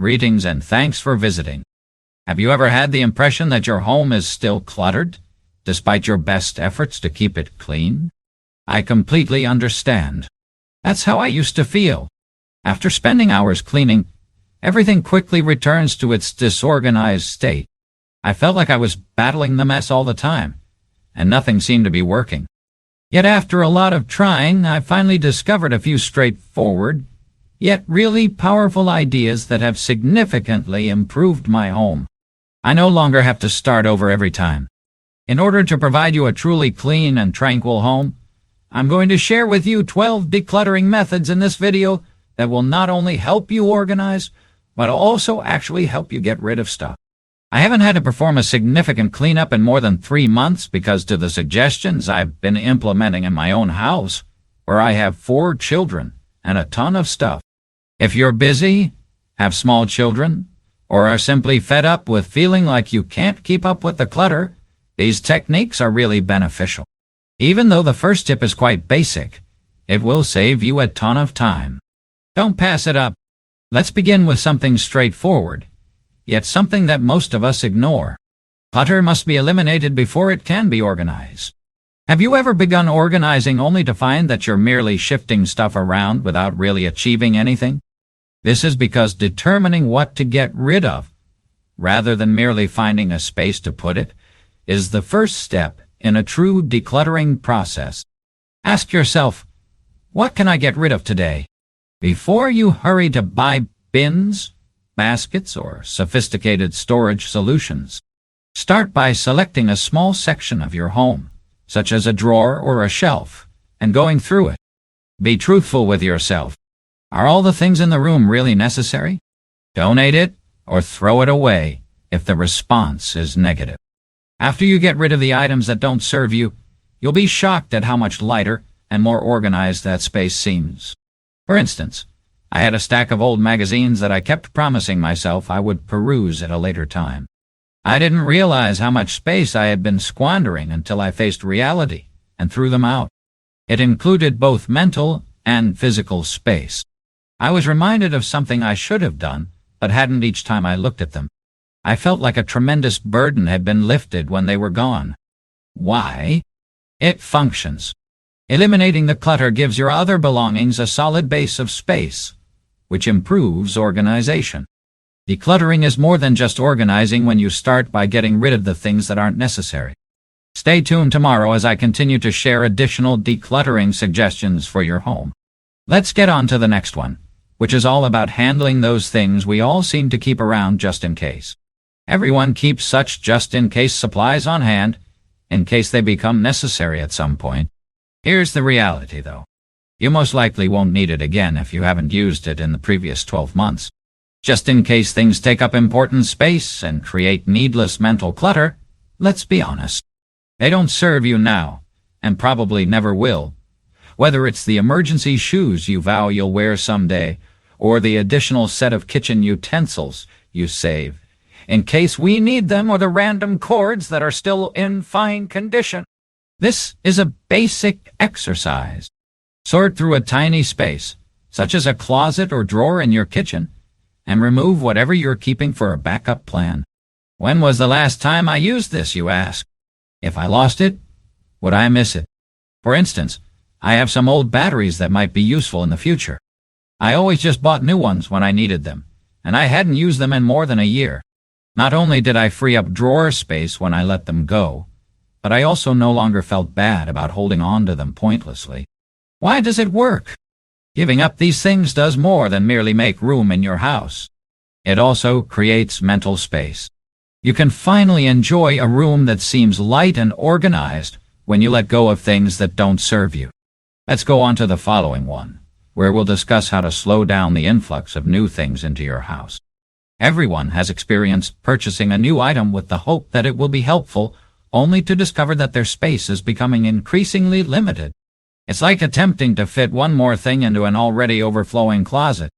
Greetings and thanks for visiting. Have you ever had the impression that your home is still cluttered, despite your best efforts to keep it clean? I completely understand. That's how I used to feel. After spending hours cleaning, everything quickly returns to its disorganized state. I felt like I was battling the mess all the time, and nothing seemed to be working. Yet after a lot of trying, I finally discovered a few straightforward, yet really powerful ideas that have significantly improved my home. I no longer have to start over every time. In order to provide you a truly clean and tranquil home, I'm going to share with you 12 decluttering methods in this video that will not only help you organize, but also actually help you get rid of stuff. I haven't had to perform a significant cleanup in more than 3 months because to the suggestions I've been implementing in my own house, where I have 4 children and a ton of stuff. If you're busy, have small children, or are simply fed up with feeling like you can't keep up with the clutter, these techniques are really beneficial. Even though the first tip is quite basic, it will save you a ton of time. Don't pass it up. Let's begin with something straightforward, yet something that most of us ignore. Clutter must be eliminated before it can be organized. Have you ever begun organizing only to find that you're merely shifting stuff around without really achieving anything? This is because determining what to get rid of, rather than merely finding a space to put it, is the first step in a true decluttering process. Ask yourself, what can I get rid of today? Before you hurry to buy bins, baskets, or sophisticated storage solutions, start by selecting a small section of your home, such as a drawer or a shelf, and going through it. Be truthful with yourself. Are all the things in the room really necessary? Donate it or throw it away if the response is negative. After you get rid of the items that don't serve you, you'll be shocked at how much lighter and more organized that space seems. For instance, I had a stack of old magazines that I kept promising myself I would peruse at a later time. I didn't realize how much space I had been squandering until I faced reality and threw them out. It included both mental and physical space. I was reminded of something I should have done, but hadn't each time I looked at them. I felt like a tremendous burden had been lifted when they were gone. Why? It functions. Eliminating the clutter gives your other belongings a solid base of space, which improves organization. Decluttering is more than just organizing when you start by getting rid of the things that aren't necessary. Stay tuned tomorrow as I continue to share additional decluttering suggestions for your home. Let's get on to the next one, which is all about handling those things we all seem to keep around just in case. Everyone keeps such just-in-case supplies on hand, in case they become necessary at some point. Here's the reality, though. You most likely won't need it again if you haven't used it in the previous 12 months. Just in case things take up important space and create needless mental clutter, let's be honest. They don't serve you now, and probably never will. Whether it's the emergency shoes you vow you'll wear someday, or the additional set of kitchen utensils you save, in case we need them, or the random cords that are still in fine condition. This is a basic exercise. Sort through a tiny space, such as a closet or drawer in your kitchen, and remove whatever you're keeping for a backup plan. When was the last time I used this, you ask? If I lost it, would I miss it? For instance, I have some old batteries that might be useful in the future. I always just bought new ones when I needed them, and I hadn't used them in more than a year. Not only did I free up drawer space when I let them go, but I also no longer felt bad about holding on to them pointlessly. Why does it work? Giving up these things does more than merely make room in your house. It also creates mental space. You can finally enjoy a room that seems light and organized when you let go of things that don't serve you. Let's go on to the following one, where we'll discuss how to slow down the influx of new things into your house. Everyone has experienced purchasing a new item with the hope that it will be helpful, only to discover that their space is becoming increasingly limited. It's like attempting to fit one more thing into an already overflowing closet.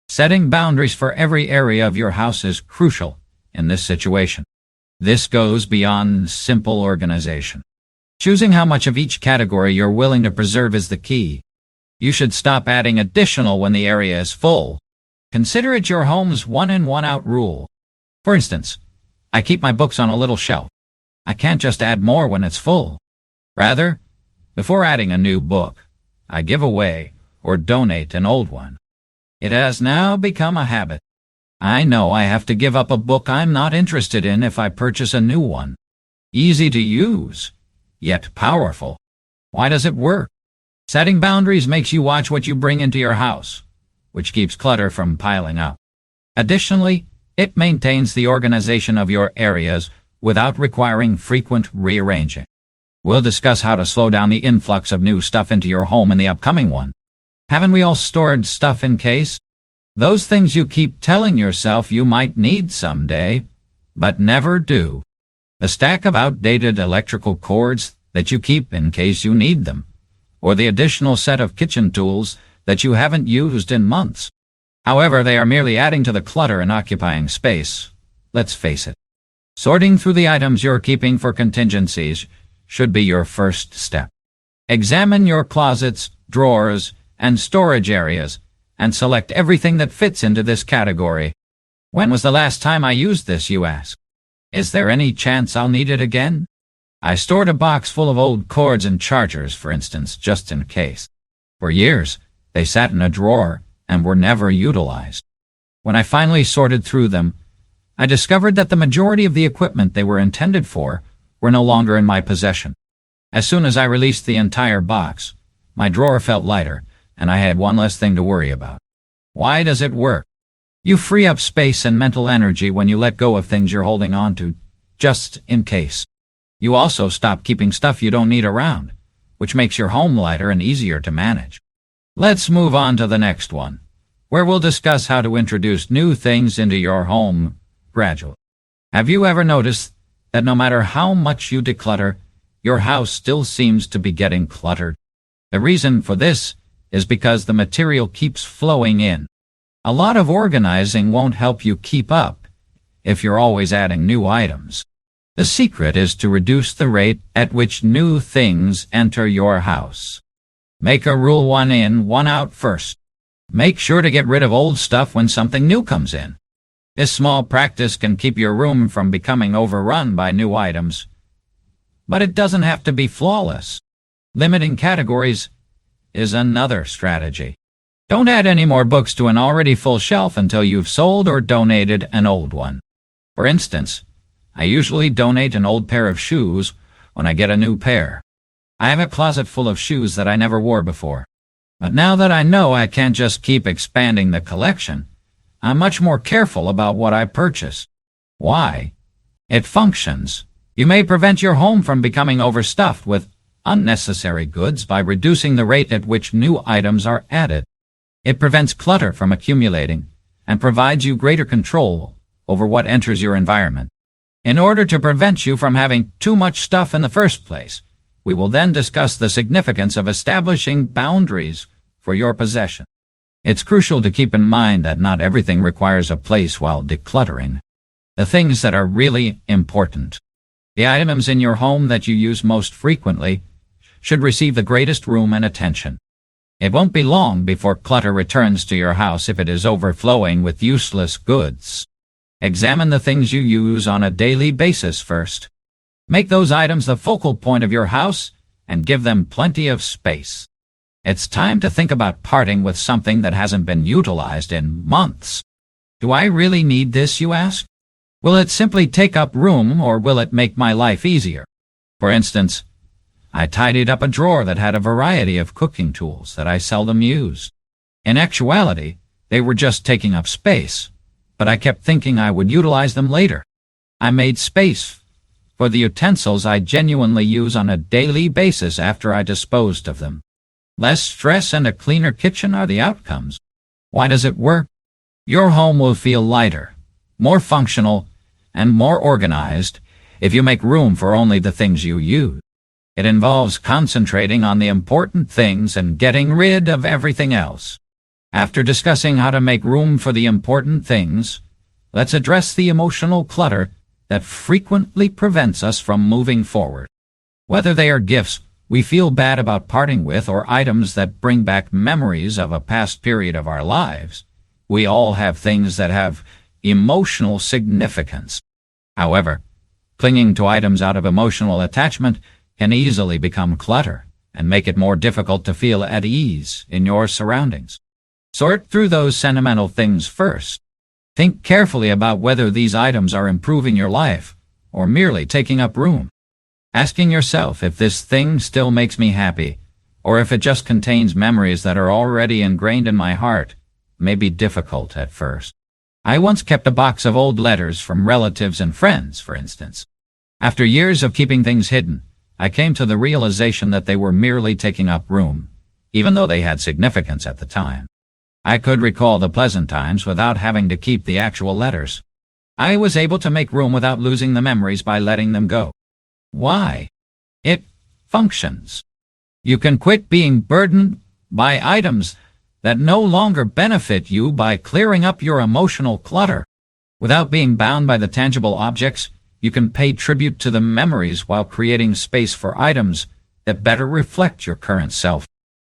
Setting boundaries for every area of your house is crucial in this situation. This goes beyond simple organization. Choosing how much of each category you're willing to preserve is the key. You should stop adding additional when the area is full. Consider it your home's one-in, one-out rule. For instance, I keep my books on a little shelf. I can't just add more when it's full. Rather, before adding a new book, I give away or donate an old one. It has now become a habit. I know I have to give up a book I'm not interested in if I purchase a new one. Easy to use, yet powerful. Why does it work? Setting boundaries makes you watch what you bring into your house, which keeps clutter from piling up. Additionally, it maintains the organization of your areas without requiring frequent rearranging. We'll discuss how to slow down the influx of new stuff into your home in the upcoming one. Haven't we all stored stuff in case? Those things you keep telling yourself you might need someday, but never do. The stack of outdated electrical cords that you keep in case you need them, or the additional set of kitchen tools that you haven't used in months. However, they are merely adding to the clutter and occupying space. Let's face it. Sorting through the items you're keeping for contingencies should be your first step. Examine your closets, drawers, and storage areas, and select everything that fits into this category. When was the last time I used this, you ask? Is there any chance I'll need it again? I stored a box full of old cords and chargers, for instance, just in case. For years, they sat in a drawer and were never utilized. When I finally sorted through them, I discovered that the majority of the equipment they were intended for were no longer in my possession. As soon as I released the entire box, my drawer felt lighter, and I had one less thing to worry about. Why does it work? You free up space and mental energy when you let go of things you're holding on to, just in case. You also stop keeping stuff you don't need around, which makes your home lighter and easier to manage. Let's move on to the next one, where we'll discuss how to introduce new things into your home gradually. Have you ever noticed that no matter how much you declutter, your house still seems to be getting cluttered? The reason for this is because the material keeps flowing in. A lot of organizing won't help you keep up if you're always adding new items. The secret is to reduce the rate at which new things enter your house. Make a rule one in, one out first. Make sure to get rid of old stuff when something new comes in. This small practice can keep your room from becoming overrun by new items. But it doesn't have to be flawless. Limiting categories is another strategy. Don't add any more books to an already full shelf until you've sold or donated an old one. For instance, I usually donate an old pair of shoes when I get a new pair. I have a closet full of shoes that I never wore before. But now that I know I can't just keep expanding the collection, I'm much more careful about what I purchase. Why? It functions. You may prevent your home from becoming overstuffed with unnecessary goods by reducing the rate at which new items are added. It prevents clutter from accumulating and provides you greater control over what enters your environment. In order to prevent you from having too much stuff in the first place, we will then discuss the significance of establishing boundaries for your possession. It's crucial to keep in mind that not everything requires a place while decluttering. The things that are really important, the items in your home that you use most frequently, should receive the greatest room and attention. It won't be long before clutter returns to your house if it is overflowing with useless goods. Examine the things you use on a daily basis first. Make those items the focal point of your house and give them plenty of space. It's time to think about parting with something that hasn't been utilized in months. Do I really need this, you ask? Will it simply take up room, or will it make my life easier? For instance, I tidied up a drawer that had a variety of cooking tools that I seldom used. In actuality, they were just taking up space, but I kept thinking I would utilize them later. I made space for the utensils I genuinely use on a daily basis after I disposed of them. Less stress and a cleaner kitchen are the outcomes. Why does it work? Your home will feel lighter, more functional, and more organized if you make room for only the things you use. It involves concentrating on the important things and getting rid of everything else. After discussing how to make room for the important things, let's address the emotional clutter that frequently prevents us from moving forward. Whether they are gifts we feel bad about parting with or items that bring back memories of a past period of our lives, We all have things that have emotional significance. However, clinging to items out of emotional attachment can easily become clutter and make it more difficult to feel at ease in your surroundings. Sort through those sentimental things first. Think carefully about whether these items are improving your life or merely taking up room. Asking yourself if this thing still makes me happy, or if it just contains memories that are already ingrained in my heart, may be difficult at first. I once kept a box of old letters from relatives and friends, for instance. After years of keeping things hidden, I came to the realization that they were merely taking up room, even though they had significance at the time. I could recall the pleasant times without having to keep the actual letters. I was able to make room without losing the memories by letting them go. Why? It functions. You can quit being burdened by items that no longer benefit you by clearing up your emotional clutter. Without being bound by the tangible objects, you can pay tribute to the memories while creating space for items that better reflect your current self.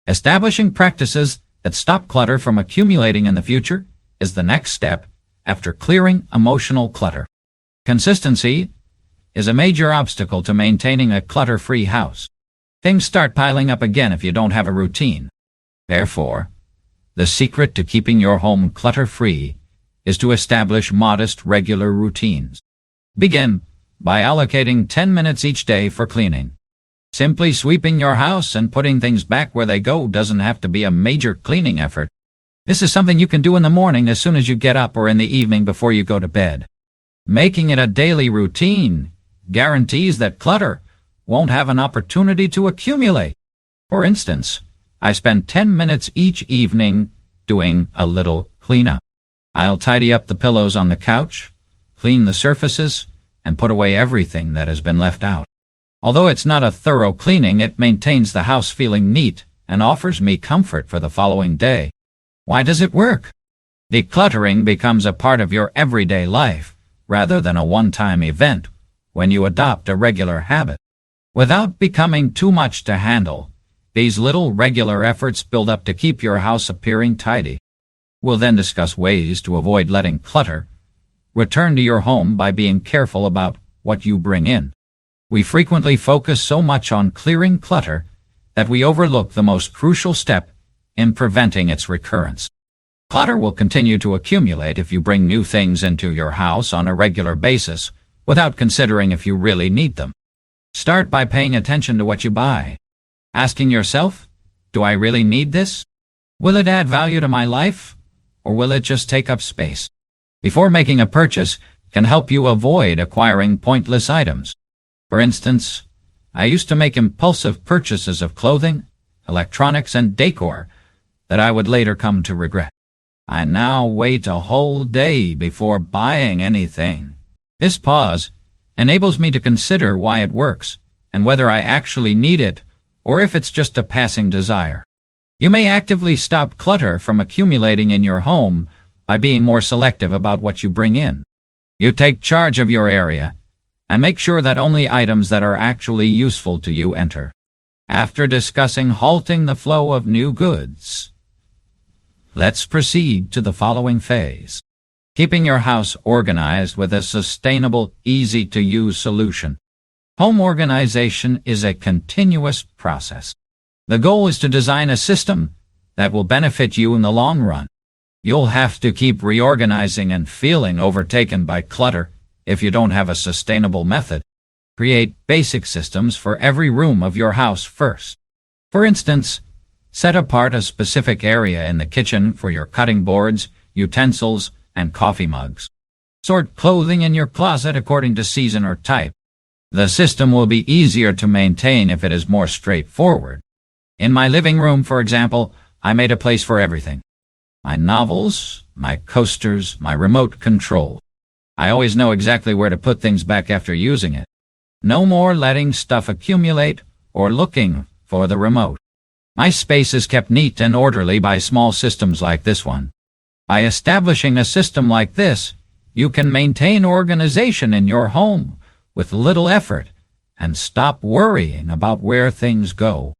Establishing practices that stop clutter from accumulating in the future is the next step after clearing emotional clutter. Consistency is a major obstacle to maintaining a clutter-free house. Things start piling up again if you don't have a routine. Therefore, the secret to keeping your home clutter-free is to establish modest, regular routines. Begin by allocating 10 minutes each day for cleaning. Simply sweeping your house and putting things back where they go doesn't have to be a major cleaning effort. This is something you can do in the morning as soon as you get up or in the evening before you go to bed. Making it a daily routine guarantees that clutter won't have an opportunity to accumulate. For instance, I spend 10 minutes each evening doing a little cleanup. I'll tidy up the pillows on the couch, clean the surfaces, and put away everything that has been left out. Although it's not a thorough cleaning, it maintains the house feeling neat and offers me comfort for the following day. Why does it work? Decluttering becomes a part of your everyday life rather than a one-time event when you adopt a regular habit. Without becoming too much to handle, these little regular efforts build up to keep your house appearing tidy. We'll then discuss ways to avoid letting clutter return to your home by being careful about what you bring in. We frequently focus so much on clearing clutter that we overlook the most crucial step in preventing its recurrence. Clutter will continue to accumulate if you bring new things into your house on a regular basis without considering if you really need them. Start by paying attention to what you buy. Asking yourself, do I really need this? Will it add value to my life? Or will it just take up space? Before making a purchase can help you avoid acquiring pointless items. For instance, I used to make impulsive purchases of clothing, electronics, and decor that I would later come to regret. I now wait a whole day before buying anything. This pause enables me to consider why it works and whether I actually need it or if it's just a passing desire. You may actively stop clutter from accumulating in your home by being more selective about what you bring in. You take charge of your area and make sure that only items that are actually useful to you enter. After discussing halting the flow of new goods, let's proceed to the following phase. Keeping your house organized with a sustainable, easy-to-use solution. Home organization is a continuous process. The goal is to design a system that will benefit you in the long run. You'll have to keep reorganizing and feeling overtaken by clutter if you don't have a sustainable method. Create basic systems for every room of your house first. For instance, set apart a specific area in the kitchen for your cutting boards, utensils, and coffee mugs. Sort clothing in your closet according to season or type. The system will be easier to maintain if it is more straightforward. In my living room, for example, I made a place for everything. My novels, my coasters, my remote control. I always know exactly where to put things back after using it. No more letting stuff accumulate or looking for the remote. My space is kept neat and orderly by small systems like this one. By establishing a system like this, you can maintain organization in your home with little effort and stop worrying about where things go.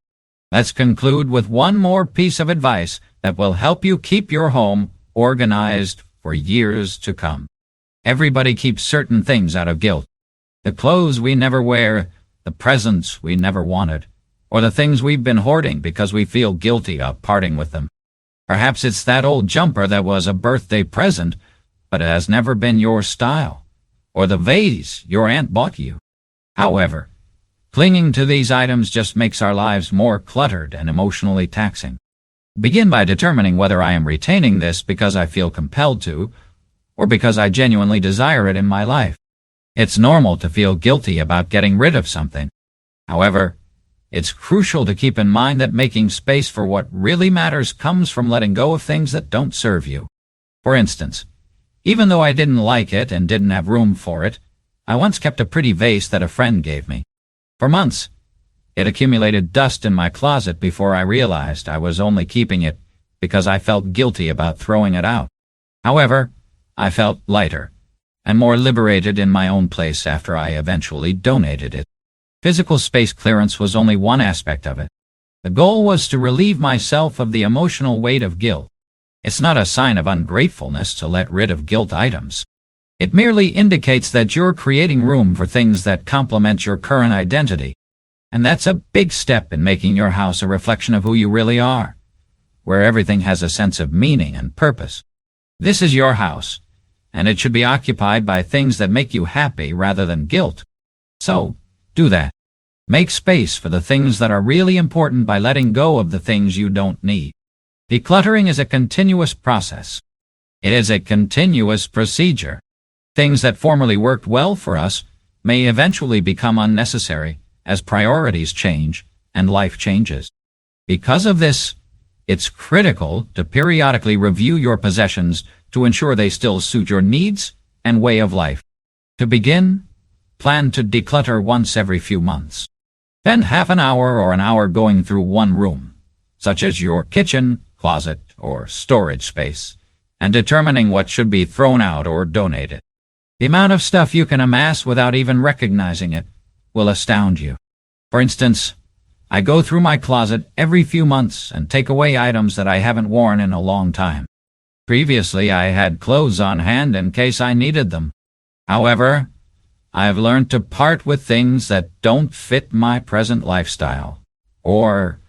Let's conclude with one more piece of advice that will help you keep your home organized for years to come. Everybody keeps certain things out of guilt. The clothes we never wear, the presents we never wanted, or the things we've been hoarding because we feel guilty of parting with them. Perhaps it's that old jumper that was a birthday present, but it has never been your style, or the vase your aunt bought you. However, clinging to these items just makes our lives more cluttered and emotionally taxing. Begin by determining whether I am retaining this because I feel compelled to, or because I genuinely desire it in my life. It's normal to feel guilty about getting rid of something. However, it's crucial to keep in mind that making space for what really matters comes from letting go of things that don't serve you. For instance, even though I didn't like it and didn't have room for it, I once kept a pretty vase that a friend gave me. For months, it accumulated dust in my closet before I realized I was only keeping it because I felt guilty about throwing it out. However, I felt lighter and more liberated in my own place after I eventually donated it. Physical space clearance was only one aspect of it. The goal was to relieve myself of the emotional weight of guilt. It's not a sign of ungratefulness to let rid of guilt items. It merely indicates that you're creating room for things that complement your current identity. And that's a big step in making your house a reflection of who you really are, where everything has a sense of meaning and purpose. This is your house, and it should be occupied by things that make you happy rather than guilt. So, do that. Make space for the things that are really important by letting go of the things you don't need. Decluttering is a continuous process. It is a continuous procedure. Things that formerly worked well for us may eventually become unnecessary as priorities change and life changes. Because of this, it's critical to periodically review your possessions to ensure they still suit your needs and way of life. To begin, plan to declutter once every few months. Spend half an hour or an hour going through one room, such as your kitchen, closet, or storage space, and determining what should be thrown out or donated. The amount of stuff you can amass without even recognizing it will astound you. For instance, I go through my closet every few months and take away items that I haven't worn in a long time. Previously, I had clothes on hand in case I needed them. However, I've learned to part with things that don't fit my present lifestyle, or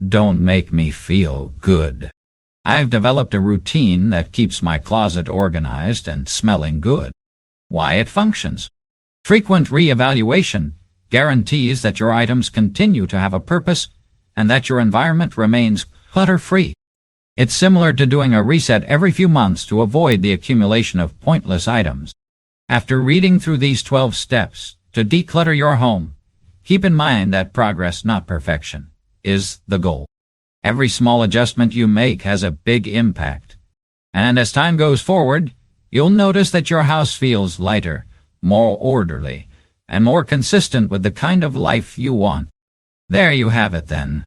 don't make me feel good. I've developed a routine that keeps my closet organized and smelling good. Why it functions. Frequent reevaluation guarantees that your items continue to have a purpose and that your environment remains clutter-free. It's similar to doing a reset every few months to avoid the accumulation of pointless items. After reading through these 12 steps to declutter your home, keep in mind that progress, not perfection, is the goal. Every small adjustment you make has a big impact. And as time goes forward, you'll notice that your house feels lighter, more orderly, and more consistent with the kind of life you want. There you have it then.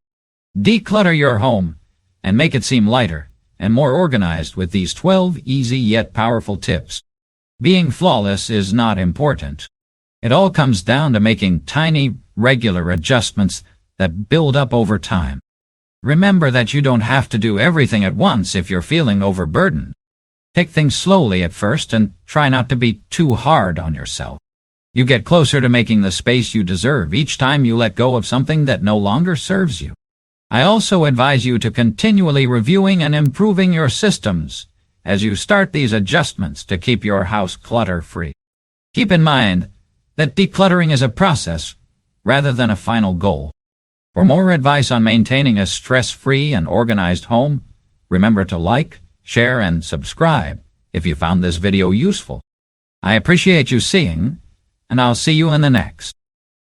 Declutter your home and make it seem lighter and more organized with these 12 easy yet powerful tips. Being flawless is not important. It all comes down to making tiny, regular adjustments that build up over time. Remember that you don't have to do everything at once if you're feeling overburdened. Take things slowly at first and try not to be too hard on yourself. You get closer to making the space you deserve each time you let go of something that no longer serves you. I also advise you to continually reviewing and improving your systems as you start these adjustments to keep your house clutter-free. Keep in mind that decluttering is a process rather than a final goal. For more advice on maintaining a stress-free and organized home, remember to like, share, and subscribe if you found this video useful. I appreciate you seeing, and I'll see you in the next.